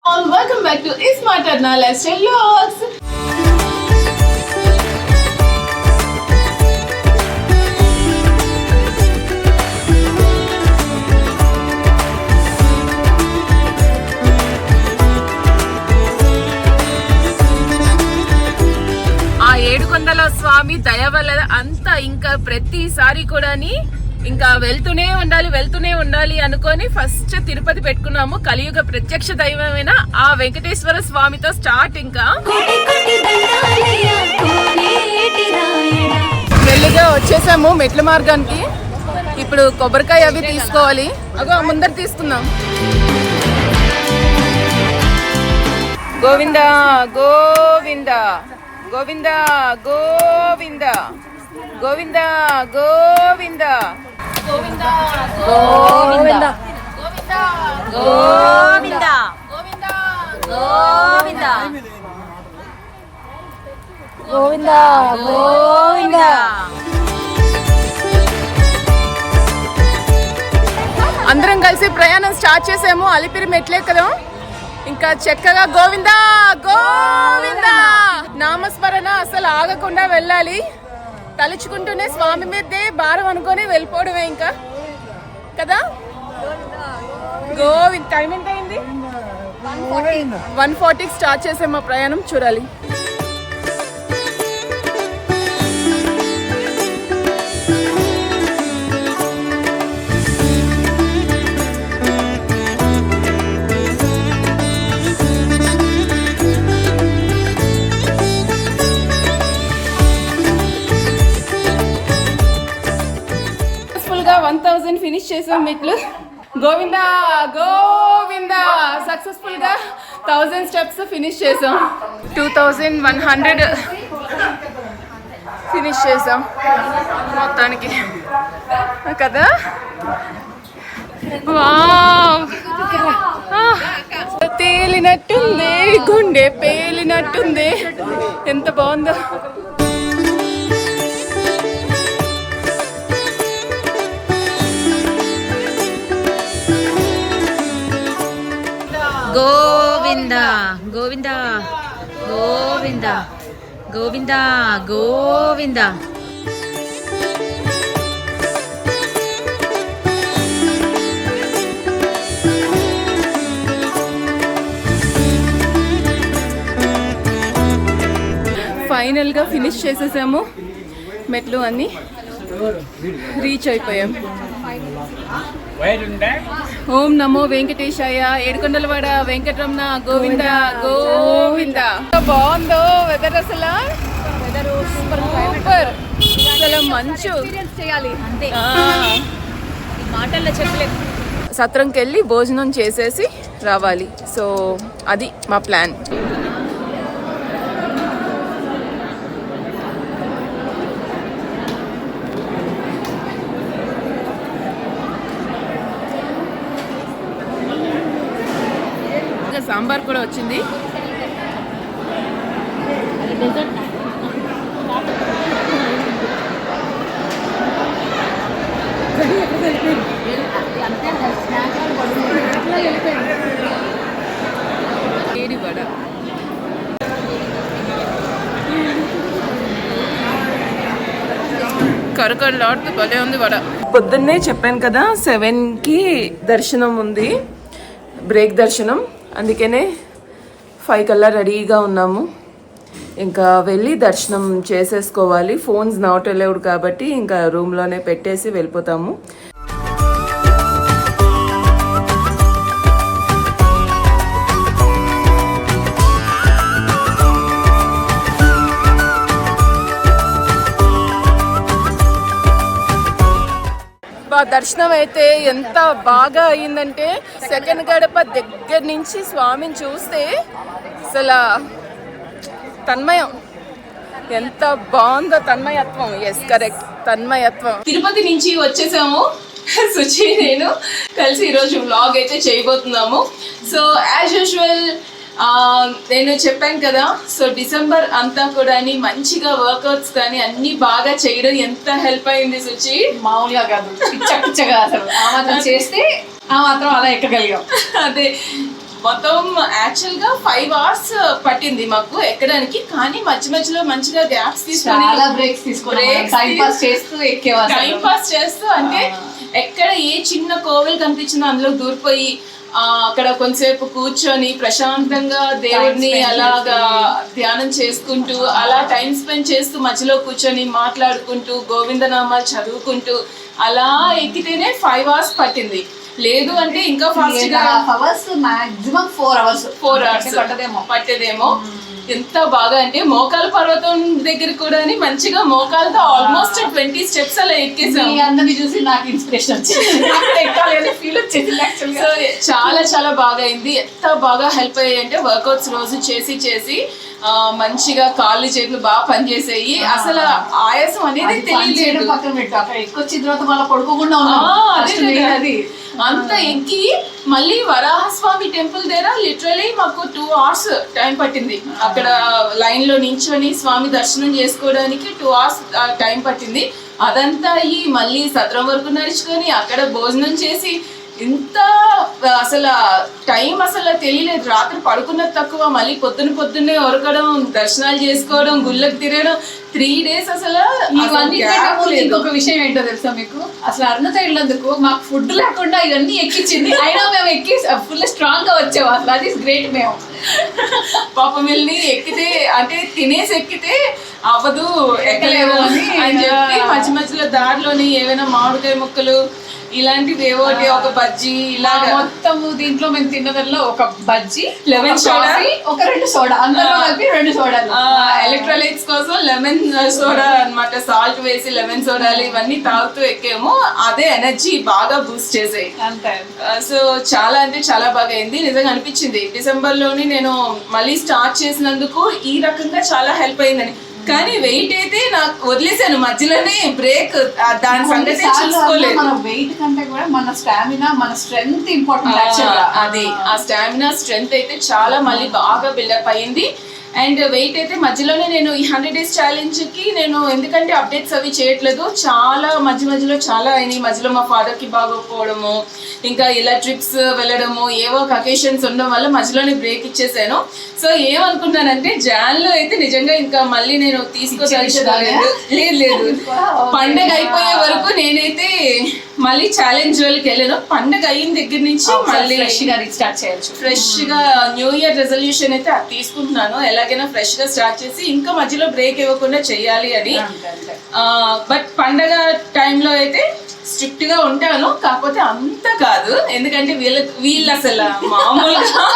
Welcome back to Ismart Arna Lifestyle Vlogs. ఆ ఏడుకొండల స్వామి దయ వల్ల అంతా ఇంకా ప్రతిసారి కూడాని ఇంకా వెళ్తూనే ఉండాలి అనుకొని ఫస్ట్ తిరుపతి పెట్టుకున్నాము. కలియుగ ప్రత్యక్ష దైవమైన ఆ వెంకటేశ్వర స్వామితో స్టార్ట్. ఇంకా మెల్లిగా వచ్చేసాము మెట్ల మార్గానికి. ఇప్పుడు కొబ్బరికాయ అవి తీసుకోవాలి. అగో ముందర తీసుకుందాం. గోవింద గోవింద గోవింద గోవింద గోవింద గోవింద గోవింద గోవింద గోవింద గోవింద గోవింద గోవింద. అందరం కలిసి ప్రయాణం స్టార్ట్ చేసాము. అలిపిరి మెట్లెక్కదాం. ఇంకా చక్కగా గోవింద గోవింద నామస్మరణ అసలు ఆగకుండా వెళ్ళాలి. తలుచుకుంటూనే స్వామి మీదే భారం అనుకొని వెళ్ళిపోవడమే ఇంకా కదా. గోవింద. టైం ఎంత అయింది? 1:40కి స్టార్ట్ చేసాం మా ప్రయాణం. చూడాలి. సక్సెస్ఫుల్గా 1000 ఫినిష్ చేసాం మెట్లు. గోవింద గోవింద. సక్సెస్ఫుల్ గా 1000 స్టెప్స్ ఫినిష్ చేసాం. 2100 ఫినిష్ చేసాం మొత్తానికి కదా. వావ్, తేలినట్టుంది, గుండె పేలినట్టుంది. ఎంత బాగుందో. గోవింద గోవింద గోవింద గోవింద గోవింద. ఫైనల్ గా ఫినిష్ చేసేసాము. మెట్లు అన్ని రీచ్ అయిపోయాం. ఓం నమో వెంకటేశాయ. ఏడుకొండలవాడ వెంకటరమణ గోవింద గోవింద. బాగుందో వెదర్ అసలు. సూపర్. అసలు మంచు చేయాలి అంతే, మాటల్లో చెప్పలేదు. సత్రంకి వెళ్ళి భోజనం చేసేసి రావాలి. సో అది మా ప్లాన్. సాంబార్ కూడా వచ్చింది. ఏడి వడ. కరకరలాడుతూ భలే ఉంది వడ. పొద్దున్నే చెప్పాను కదా 7కి దర్శనం ఉంది, బ్రేక్ దర్శనం. అందుకనే 5 కల్లా రెడీగా ఉన్నాము. ఇంకా వెళ్ళి దర్శనం చేసేసుకోవాలి. ఫోన్స్ నాట్ అలౌడ్ కాబట్టి ఇంకా రూమ్లోనే పెట్టేసి వెళ్ళిపోతాము. దర్శనం అయితే ఎంత బాగా అయిందంటే సెకండ్ గడప దగ్గర నుంచి స్వామిని చూస్తే అసలు తన్మయం. ఎంత బాగుందో తన్మయత్వం. ఎస్ కరెక్ట్, తన్మయత్వం. తిరుపతి నుంచి వచ్చేసాము. సుచి నేను కలిసి ఈరోజు వ్లాగ్ అయితే చేయబోతున్నాము. సో యాజ్ యూజువల్ నేను చెప్పాను కదా, సో డిసెంబర్ అంతా కూడా మంచిగా వర్కౌట్స్ కానీ అన్ని బాగా చేయడం ఎంత హెల్ప్ అయింది సుచి. మామూలుగా కాదు, పిచ్చగా అసలు ఆ మాత్రం చేస్తే ఆ మాత్రం అలా ఎక్కగలిగాం. అదే మొత్తం యాక్చువల్ గా 5 hours పట్టింది మాకు ఎక్కడానికి. కానీ మధ్యలో మంచిగా గ్యాప్స్ తీసుకొని బ్రేక్స్ టైం పాస్ చేస్తూ ఎక్కేవాళ్ళు. టైం పాస్ చేస్తూ అంటే ఎక్కడ ఏ చిన్న కోవెల్ కనిపించిందో అందులో దూరిపోయి అక్కడ కొంతసేపు కూర్చొని ప్రశాంతంగా దేవుడిని అలాగా ధ్యానం చేసుకుంటూ అలా టైం స్పెండ్ చేస్తూ మధ్యలో కూర్చొని మాట్లాడుకుంటూ గోవిందనామాలు చదువుకుంటూ అలా ఎక్కితేనే 5 hours పట్టింది. లేదు అంటే ఇంకా ఫాస్ట్ గా మాక్సిమం 4 hours పట్టేదేమో. ఎంత బాగా అంటే మోకాల పర్వతం దగ్గర కూడా మంచిగా మోకాలతో ఆల్మోస్ట్ 20 steps అలా ఎక్కేసాం. అందరిని చూసి నాకు ఇన్స్పిరేషన్ వచ్చింది, ఫీల్ వచ్చేసింది. సో చాలా చాలా బాగా అయింది. ఎంత బాగా హెల్ప్ అయ్యాయి అంటే వర్కౌట్స్ రోజు చేసి మంచిగా కాళ్ళు చేతులు బాగా పనిచేసాయి. అసలు ఆయాసం అనేది తెలియలేదు. పక్కన పెట్టు, అక్కడ ఎక్కొచ్చిన తర్వాత మళ్ళీ పడుకోకుండా అది అంత ఎక్కి మళ్ళీ వరాహస్వామి టెంపుల్ దగ్గర లిటరలీ మాకు 2 hours టైం పట్టింది. అక్కడ లైన్ లో నించొని స్వామి దర్శనం చేసుకోవడానికి 2 hours టైం పట్టింది. అదంతా అయ్యి మళ్ళీ సత్రం వరకు నడుచుకొని అక్కడ భోజనం చేసి ఇంత అసలు టైం అసలు తెలియలేదు. రాత్రి పడుకున్నది తక్కువ, మళ్ళీ పొద్దున్నే ఉరకడం, దర్శనాలు చేసుకోవడం, గుళ్ళకి తిరగడం 3 days అసలు. ఇంకొక విషయం ఏంటో తెలుసా మీకు, అసలు అరుణతో వెళ్ళినందుకు మాకు ఫుడ్ లేకుండా ఇవన్నీ ఎక్కించింది, అయినా మేము ఎక్కి ఫుల్ స్ట్రాంగ్ గా వచ్చాము. అసలు అది గ్రేట్. మేము పాపం వెళ్ళి ఎక్కితే అంటే తినేసి ఎక్కితే అవ్వదు ఎక్కలేము అని చెప్పి మధ్యలో దారిలోని ఏవైనా మామిడికాయ ముక్కలు ఇలాంటివి ఏవోటి ఒక బజ్జీ ఇలా మొత్తం దీంట్లో మేము తిన్నదల్లో ఒక బజ్జీ, లెమన్ సోడా, ఒక 2 సోడా, అందరూ కలిపి 2 సోడాలు. ఎలక్ట్రోలైట్స్ కోసం లెమన్ సోడా అన్నమాట, సాల్ట్ వేసి లెమన్ సోడాలు ఇవన్నీ తాగుతూ ఎక్కాము. అదే ఎనర్జీ బాగా బూస్ట్ చేసాయి. సో చాలా అంటే చాలా బాగా అయింది. నిజంగా అనిపించింది డిసెంబర్ లోని నేను మళ్ళీ స్టార్ట్ చేసినందుకు ఈ రకంగా చాలా హెల్ప్ అయిందని. కానీ వెయిట్ అయితే నాకు వదిలేసాను మధ్యలోనే, బ్రేక్ దాని సంగతి చూసుకోలేదు. మన వెయిట్ కంటే కూడా మన స్టామినా, మన స్ట్రెంగ్త్ ఇంపార్టెంట్. అది ఆ స్టామినా స్ట్రెంగ్త్ అయితే చాలా మళ్ళీ బాగా బిల్డప్ అయ్యింది. అండ్ వెయిట్ అయితే మధ్యలోనే నేను ఈ 100 days ఛాలెంజ్ కి నేను ఎందుకంటే అప్డేట్స్ అవి చేయట్లేదు, చాలా మధ్యలో చాలా అయినాయి. మధ్యలో మా ఫాదర్ కి బాగోకపోవడము, ఇంకా ఇలా ట్రిప్స్ వెళ్ళడము, ఏవో ఒక అకేషన్స్ ఉండడం వల్ల మధ్యలోనే బ్రేక్ ఇచ్చేసాను. సో ఏమనుకున్నానంటే జాన్ లో అయితే నిజంగా ఇంకా మళ్ళీ నేను తీసుకోదలుచుకోలేదు. లేదు పండగ అయిపోయే వరకు నేనైతే మళ్ళీ ఛాలెంజ్ వాళ్ళకి వెళ్ళాను. పండగ అయిన దగ్గర నుంచి మళ్ళీ స్టార్ట్ చేయొచ్చు. ఫ్రెష్ గా న్యూ ఇయర్ రెజల్యూషన్ అయితే అది తీసుకుంటున్నాను, ఎలాగైనా ఫ్రెష్ గా స్టార్ట్ చేసి ఇంకా మధ్యలో బ్రేక్ ఇవ్వకుండా చెయ్యాలి అని. బట్ పండగ టైంలో అయితే స్ట్రిక్ట్ గా ఉంటాను, కాకపోతే అంత కాదు. ఎందుకంటే వీళ్ళు అసలు మామూలుగా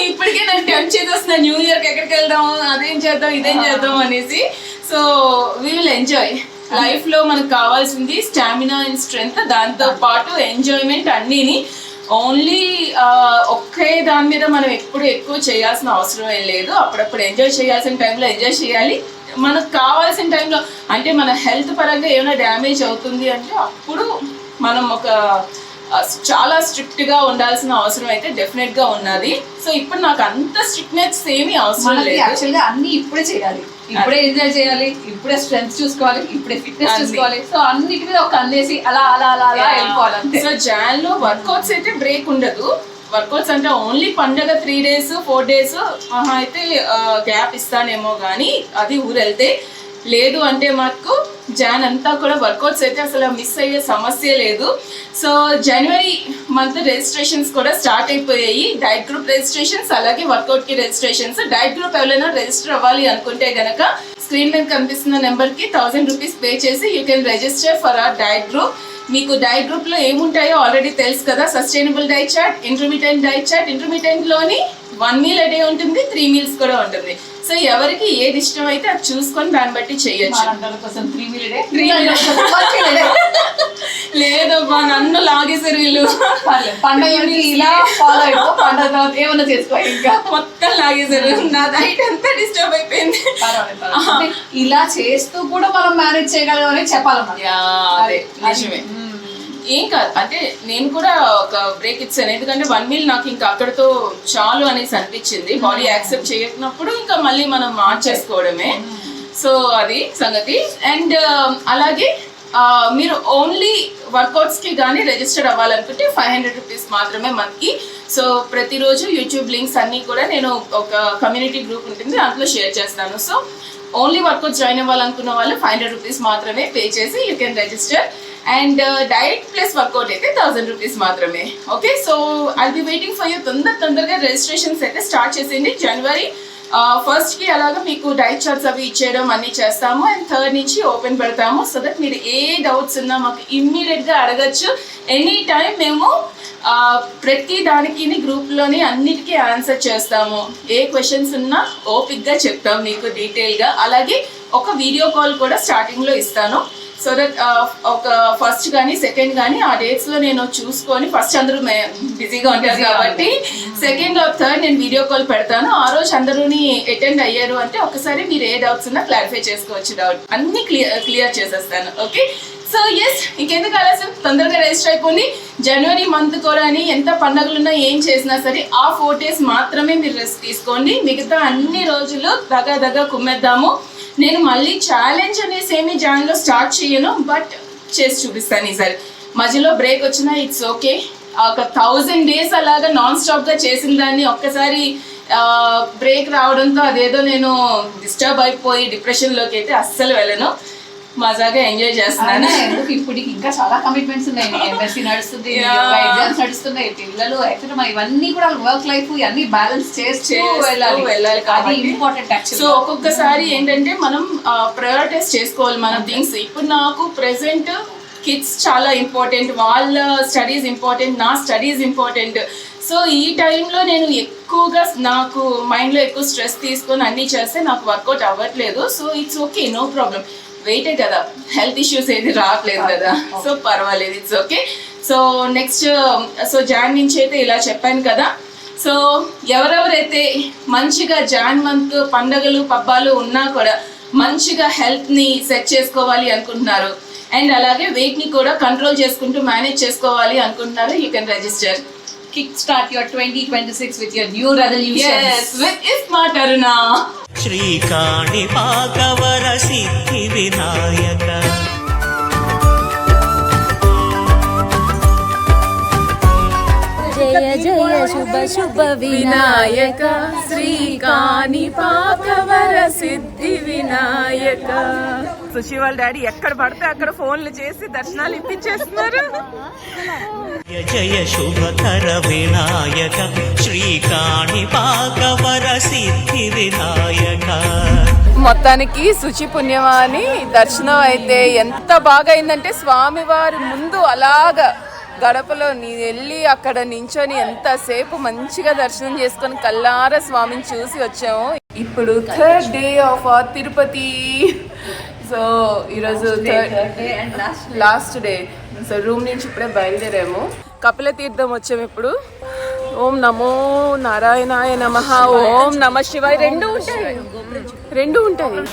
ఇప్పటికే నాకు టెంప్ట్ చేసేస్తున్నా న్యూ ఇయర్ కి ఎక్కడికి వెళ్దాం, అదేం చేద్దాం ఇదేం చేద్దాం అనేసి. So we will enjoy. Life లో మనకు కావాల్సింది స్టామినా అండ్ స్ట్రెంగ్త్, దాంతో పాటు ఎంజాయ్మెంట్ అన్నీని. ఓన్లీ ఒకే దాని మీద మనం ఎప్పుడు ఎక్కువ చేయాల్సిన అవసరం ఏం లేదు. అప్పుడప్పుడు ఎంజాయ్ చేయాల్సిన టైంలో ఎంజాయ్ చేయాలి. మనకు కావాల్సిన టైంలో అంటే మన హెల్త్ పరంగా ఏమైనా డ్యామేజ్ అవుతుంది అంటే అప్పుడు మనం ఒక చాలా స్ట్రిక్ట్ గా ఉండాల్సిన అవసరం అయితే డెఫినెట్ గా ఉన్నది. సో ఇప్పుడు నాకు అంత స్ట్రిక్ట్నెస్ ఏమీ అవసరం లేదు. యాక్చువల్గా అన్ని ఇప్పుడే చేయాలి, ఇప్పుడే ఎంజాయ్ చేయాలి, ఇప్పుడే స్ట్రెంగ్త్ చూసుకోవాలి, ఇప్పుడే ఫిట్నెస్ చూసుకోవాలి. సో అన్నిటి మీద ఒక అందేసి అలా అలా అలా అలా వెళ్ళిపోవాలి. సో జాన్ లో వర్కౌట్స్ అయితే బ్రేక్ ఉండదు. వర్కౌట్స్ అంటే ఓన్లీ పండగ 3 days 4 days అయితే గ్యాప్ ఇస్తానేమో కానీ అది ఊరు వెళ్తే. లేదు అంటే మాకు జాన్ అంతా కూడా వర్కౌట్స్ అయితే అసలు మిస్ అయ్యే సమస్య లేదు. సో జనవరి మంత్ రిజిస్ట్రేషన్స్ కూడా స్టార్ట్ అయిపోయాయి. డైట్ గ్రూప్ రిజిస్ట్రేషన్స్, అలాగే వర్కౌట్కి రిజిస్ట్రేషన్స్. డైట్ గ్రూప్ ఎవరైనా రిజిస్టర్ అవ్వాలి అనుకుంటే గనక స్క్రీన్ మీద కనిపిస్తున్న నెంబర్కి 1000 rupees పే చేసి you can register for our diet group. మీకు డైట్ గ్రూప్లో ఏముంటాయో ఆల్రెడీ తెలుసు కదా. Sustainable diet chart, intermediate diet chart. ఇంటర్మీడియట్లోని 1 meal a day ఉంటుంది, 3 meals కూడా ఉంటుంది. సో ఎవరికి ఏది ఇష్టం అయితే అది చూసుకొని దాన్ని బట్టి చెయ్యొచ్చు. లేదమ్మా నన్ను లాగేసారు వీళ్ళు. పండుగ ఇలా ఫాలో అయిపో, పండుగ తర్వాత ఏమన్నా చేసుకో, ఇంకా మొత్తం లాగేసారు. నా డైట్ అంతా డిస్టర్బ్ అయిపోయింది. ఇలా చేస్తూ కూడా మనం మేనేజ్ చేయగలమని చెప్పాలన్నమాట. అదే నిజమే. ఏం కాదు అంటే నేను కూడా ఒక బ్రేక్ ఇచ్చాను, ఎందుకంటే 1 meal నాకు ఇంకా అక్కడతో చాలు అనేసి అనిపించింది. బాడీ యాక్సెప్ట్ చేయనప్పుడు ఇంకా మళ్ళీ మనం మార్చేసుకోవడమే. సో అది సంగతి. అండ్ అలాగే మీరు ఓన్లీ వర్కౌట్స్కి కానీ రిజిస్టర్ అవ్వాలనుకుంటే 500 రూపీస్ మాత్రమే మనకి. సో ప్రతిరోజు యూట్యూబ్ లింక్స్ అన్నీ కూడా నేను ఒక కమ్యూనిటీ గ్రూప్ ఉంటుంది అందులో షేర్ చేస్తాను. సో ఓన్లీ వర్కౌట్స్ జాయిన్ అవ్వాలనుకున్న వాళ్ళు 500 రూపీస్ మాత్రమే పే చేసి you can register. And diet plus workout అయితే 1000 రూపీస్ మాత్రమే. Okay, so I'll be waiting for you. తొందరగా రిజిస్ట్రేషన్స్ అయితే స్టార్ట్ చేసేయండి. జనవరి 1st అలాగా మీకు డైట్ చార్ట్స్ అవి ఇచ్చేయడం అన్నీ చేస్తాము. అండ్ 3rd నుంచి ఓపెన్ పెడతాము. సో దట్ మీరు ఏ డౌట్స్ ఉన్నా మాకు ఇమ్మీడియట్గా అడగచ్చు. ఎనీ టైం మేము ప్రతి దానికి గ్రూప్లోని అన్నిటికీ ఆన్సర్ చేస్తాము. ఏ క్వశ్చన్స్ ఉన్నా ఓపిక్గా చెప్తాం మీకు డీటెయిల్గా. అలాగే ఒక వీడియో కాల్ కూడా స్టార్టింగ్లో ఇస్తాను. సో దట్ ఒక 1st కానీ 2nd కానీ ఆ డేట్స్లో నేను చూసుకొని, ఫస్ట్ అందరూ బిజీగా ఉంటారు కాబట్టి 2nd or 3rd నేను వీడియో కాల్ పెడతాను. ఆ రోజు అందరూని అటెండ్ అయ్యారు అంటే ఒకసారి మీరు ఏ డౌట్స్ ఉన్నా క్లారిఫై చేసుకోవచ్చు. డౌట్ అన్నీ క్లియర్ చేసేస్తాను. ఓకే, సో ఎస్, ఇంకెందుకు ఆలస్యం, తొందరగా రిజిస్టర్ అయిపోయి జనవరి మంత్ కూడా అని ఎంత పండుగలున్నా ఏం చేసినా సరే ఆ 4 days మాత్రమే మీరు రెస్ట్ తీసుకోండి. మిగతా అన్ని రోజులు దగ్గర కుమ్మేద్దాము. నేను మళ్ళీ ఛాలెంజ్ అనేసి ఏమి జాన్లో స్టార్ట్ చేయను, బట్ చేసి చూపిస్తాను ఈసారి. మధ్యలో బ్రేక్ వచ్చినా ఇట్స్ ఓకే. ఒక 1000 days అలాగా నాన్ స్టాప్గా చేసిన దాన్ని ఒక్కసారి బ్రేక్ రావడంతో అదేదో నేను డిస్టర్బ్ అయిపోయి డిప్రెషన్లోకి అయితే అస్సలు వెళ్ళను. మజాగా ఎంజాయ్ చేస్తున్నాను. ఎందుకు ఇప్పుడు ఇంకా చాలా కమిట్మెంట్స్ ఉన్నాయి. ఎంఎస్సీ నడుస్తుంది, ఎగ్జామ్స్ నడుస్తున్నాయి, పిల్లలు ఎక్కడ ఇవన్నీ కూడా వర్క్ లైఫ్ అన్ని బ్యాలెన్స్ చేస్తూ వెళ్ళాలి. అది ఇంపార్టెంట్. సో ఒక్కొక్కసారి ఏంటంటే మనం ప్రయారిటైజ్ చేసుకోవాలి మన థింగ్స్. ఇప్పుడు నాకు ప్రెసెంట్ కిడ్స్ చాలా ఇంపార్టెంట్, వాళ్ళ స్టడీస్ ఇంపార్టెంట్, నా స్టడీస్ ఇంపార్టెంట్. సో ఈ టైంలో నేను ఎక్కువగా నాకు మైండ్లో ఎక్కువ స్ట్రెస్ తీసుకొని అన్నీ చేస్తే నాకు వర్కౌట్ అవ్వట్లేదు. So it's okay, no problem. వెయిటే కదా, హెల్త్ ఇష్యూస్ ఏది రావట్లేదు కదా, సో పర్వాలేదు, ఇట్స్ ఓకే. సో నెక్స్ట్ జాన్ నుంచి అయితే ఇలా చెప్పాను కదా. సో ఎవరెవరైతే మంచిగా జాన్ మంత్ పండగలు పబ్బాలు ఉన్నా కూడా మంచిగా హెల్త్ని సెట్ చేసుకోవాలి అనుకుంటున్నారు అండ్ అలాగే వెయిట్ని కూడా కంట్రోల్ చేసుకుంటూ మేనేజ్ చేసుకోవాలి అనుకుంటున్నారు, you can register. Kickstart your 2026 with your new resolutions. Yes, with Smart Aruna. శ్రీకాణి పాకవర సిద్ధి వినాయక జయ జయ శుభ శుభ వినాయక శ్రీకాణి పాకవర సిద్ధి వినాయక. సుశీ వాళ్ళ డాడీ ఎక్కడ పడితే అక్కడ ఫోన్లు చేసి దర్శనాలు ఇప్పించేస్తున్నారు. జయ జయ శుభకర వినాయక శ్రీకాణి పాకవర సిద్ధి వినాయక. మొత్తానికి శుచి పుణ్యమాని దర్శనం అయితే ఎంత బాగా అయిందంటే స్వామివారి ముందు అలాగా గడపలో వెళ్ళి అక్కడ నించొని ఎంతసేపు మంచిగా దర్శనం చేసుకొని కల్లారా స్వామిని చూసి వచ్చాము. ఇప్పుడు 3rd day of Tirupati. So ఈరోజు లాస్ట్ డే. సో రూమ్ నుంచి ఇప్పుడే బయలుదేరాము. కపిల తీర్థం వచ్చాము ఇప్పుడు. ఓం నమో నారాయణాయ నమః, ఓం నమ శివాయ. రెండు ఉంటాయి.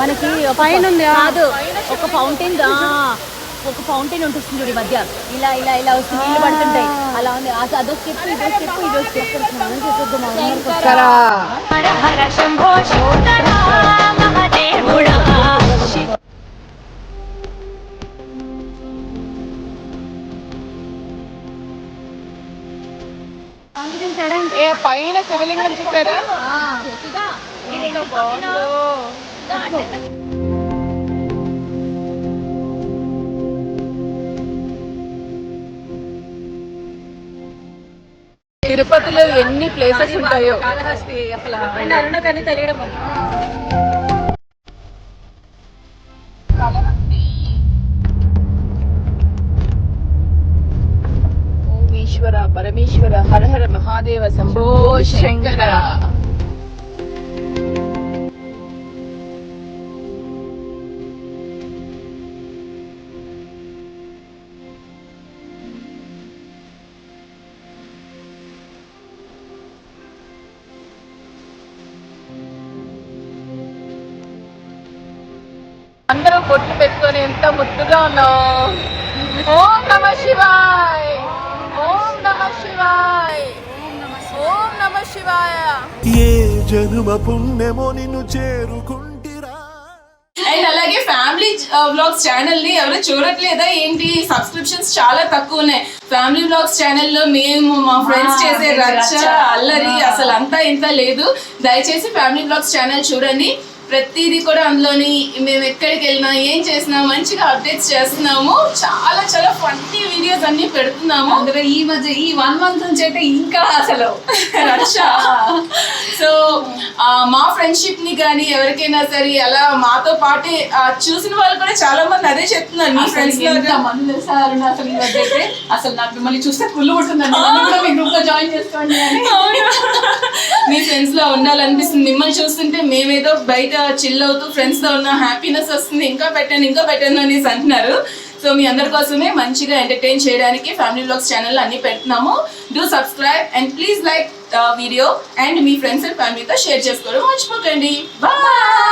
మనకి పైన ఉంది కాదు, ఒక ఫౌంటైన్ ఉంటుంది చూడు మధ్య, ఇలా ఇలా ఇలా వస్తుంది, నీళ్ళు పడుతుంటాయి, అలా ఉంది. అదో స్టెప్, ఇదో స్టెప్. పైన శివలింగం చూసారా? తిరుపతిలో ఎన్ని ప్లేసెస్ ఉంటాయో తెలియడం. ఈశ్వర పరమేశ్వర హర హర మహాదేవ శంభో శంకర. అందరూ బొట్టు పెట్టుకొని ఎంత ముద్దుగా ఉన్నావు. ఓం నమ శివాయ్, ఓం నమ శివాయ్, ఓం నమ శివాయ. ఏ జనుమ పుణ్యమో నిన్ను చేరుకుంటిరా. అండ్ అలాగే ఫ్యామిలీ వ్లాగ్స్ ఛానల్ ని ఎవరు చూడట్లేదా ఏంటి? సబ్స్క్రిప్షన్స్ చాలా తక్కువ ఉన్నాయి. ఫ్యామిలీ వ్లాగ్స్ ఛానల్లో మేము మా ఫ్రెండ్స్ చేసే రచ్చ అల్లరి అసలు అంతా ఇంత లేదు. దయచేసి ఫ్యామిలీ వ్లాగ్స్ ఛానల్ చూడండి. ప్రతిదీ కూడా అందులోని మేము ఎక్కడికి వెళ్ళినా ఏం చేసినా మంచిగా అప్డేట్స్ చేస్తున్నాము. చాలా చాలా ఫన్నీ వీడియోస్ అన్ని పెడుతున్నాము. అందులో ఈ మధ్య ఈ 1 month నుంచి అయితే ఇంకా అసలు రచ్చ. సో మా ఫ్రెండ్షిప్ ని కానీ ఎవరికైనా సరే అలా మాతో పాటే చూసిన వాళ్ళు కూడా చాలా మంది అదే చెప్తున్నారు. మీ ఫ్రెండ్స్ మంది సార్ అసలు ఈ మధ్య అయితే అసలు నాకు మిమ్మల్ని చూస్తే కుళ్ళు పుడుతుందండి. నన్ను కూడా మీ గ్రూప్ లో జాయిన్ చేసుకోండి అని. మీ ఫ్రెండ్స్ లో ఉండాలనిపిస్తుంది. మిమ్మల్ని చూస్తుంటే మేమేదో బయట చిల్ అవుతూ ఫ్రెండ్స్ తో ఉన్న హ్యాపీనెస్ వస్తుంది. ఇంకా పెట్టాను అనేసి అంటున్నారు. సో మీ అందరి కోసమే మంచిగా ఎంటర్టైన్ చేయడానికి ఫ్యామిలీ వ్లాగ్స్ ఛానల్ అన్ని పెడుతున్నాము. Do subscribe and please like video and me friends and ఫ్యామిలీతో షేర్ చేసుకోవడం మర్చిపోకండి. బాయ్.